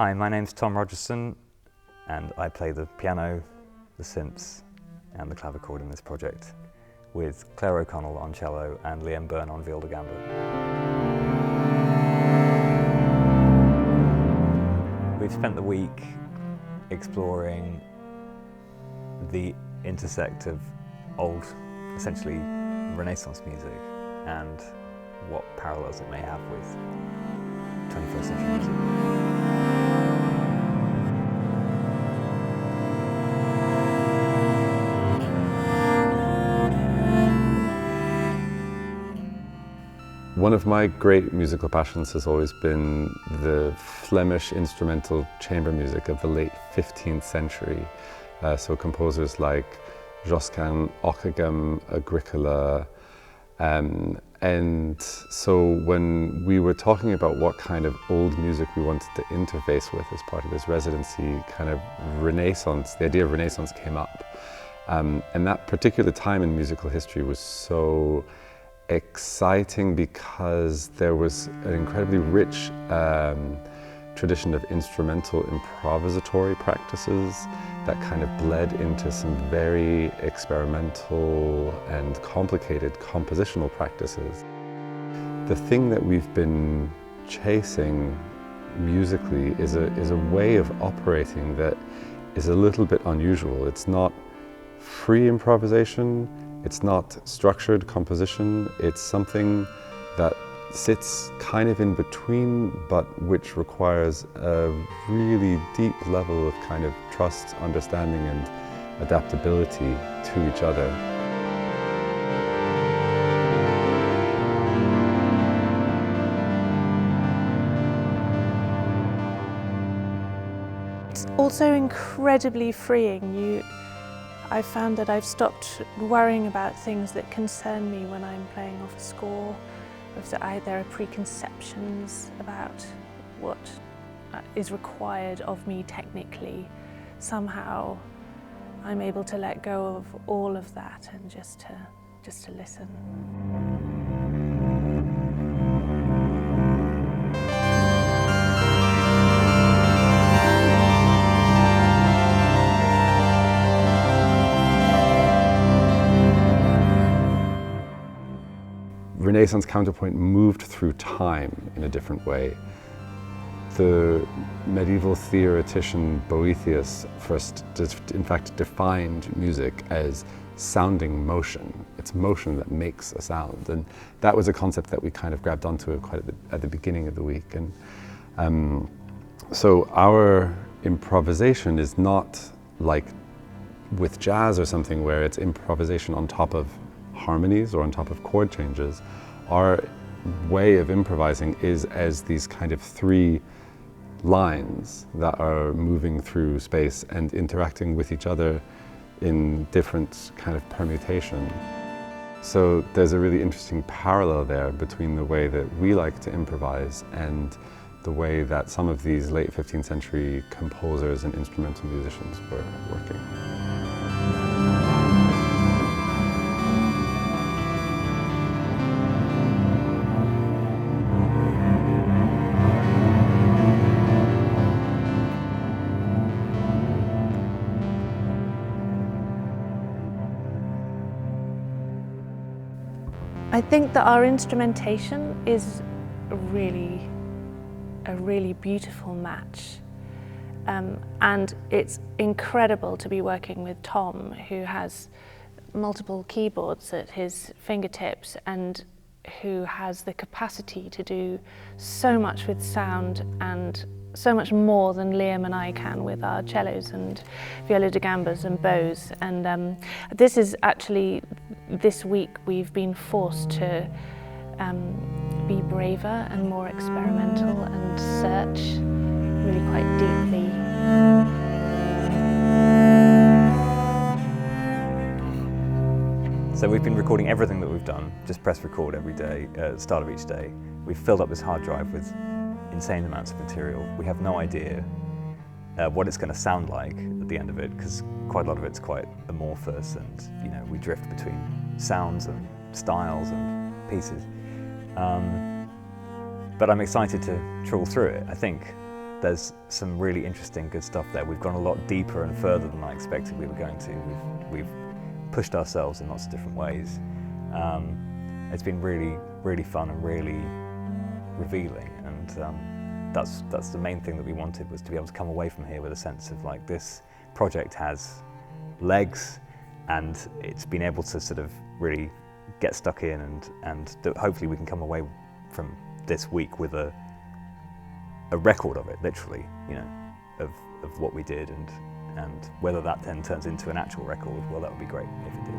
Hi, my name's Tom Rogerson, and I play the piano, the synths, and the clavichord in this project, with Clare O'Connell on cello and Byrne on viola da gamba. We've spent the week exploring the intersect of old, essentially Renaissance music, and what parallels it may have with 21st century music. One of my great musical passions has always been the Flemish instrumental chamber music of the late 15th century. So composers like Rogerson, Agricola, and so when we were talking about what kind of old music we wanted to interface with as part of this residency, kind of Renaissance, the idea of Renaissance came up. And that particular time in musical history was so exciting because there was an incredibly rich tradition of instrumental improvisatory practices that kind of bled into some very experimental and complicated compositional practices. The thing that we've been chasing musically is a way of operating that is a little bit unusual. It's not free improvisation, it's not structured composition, it's something that sits kind of in between, but which requires a really deep level of kind of trust, understanding and adaptability to each other. It's also incredibly freeing. I found that I've stopped worrying about things that concern me when I'm playing off a score. If there are preconceptions about what is required of me technically. Somehow I'm able to let go of all of that and just to listen. Renaissance counterpoint moved through time in a different way. The medieval theoretician Boethius first, in fact, defined music as sounding motion. It's motion that makes a sound, and that was a concept that we kind of grabbed onto quite at the beginning of the week. And so our improvisation is not like with jazz or something where it's improvisation on top of harmonies or on top of chord changes. Our way of improvising is as these kind of three lines that are moving through space and interacting with each other in different kind of permutation. So there's a really interesting parallel there between the way that we like to improvise and the way that some of these late 15th century composers and instrumental musicians were working. I think that our instrumentation is a really beautiful match. And it's incredible to be working with Tom, who has multiple keyboards at his fingertips and who has the capacity to do so much with sound and so much more than Liam and I can with our cellos and viola da gambas and bows. And this is actually, this week we've been forced to be braver and more experimental and search really quite deeply. So we've been recording everything that we've done, just press record every day, at the start of each day. We've filled up this hard drive with insane amounts of material. We have no idea what it's going to sound like at the end of it, because quite a lot of it's quite amorphous, and we drift between sounds and styles and pieces. But I'm excited to trawl through it. I think there's some really interesting, good stuff there. We've gone a lot deeper and further than I expected we were going to. We've pushed ourselves in lots of different ways. It's been really, really fun and really revealing, and that's the main thing that we wanted, was to be able to come away from here with a sense of like, this project has legs, and it's been able to sort of really get stuck in, and that hopefully we can come away from this week with a record of it, literally, you know, of what we did, and whether that then turns into an actual record, well, that would be great if it did.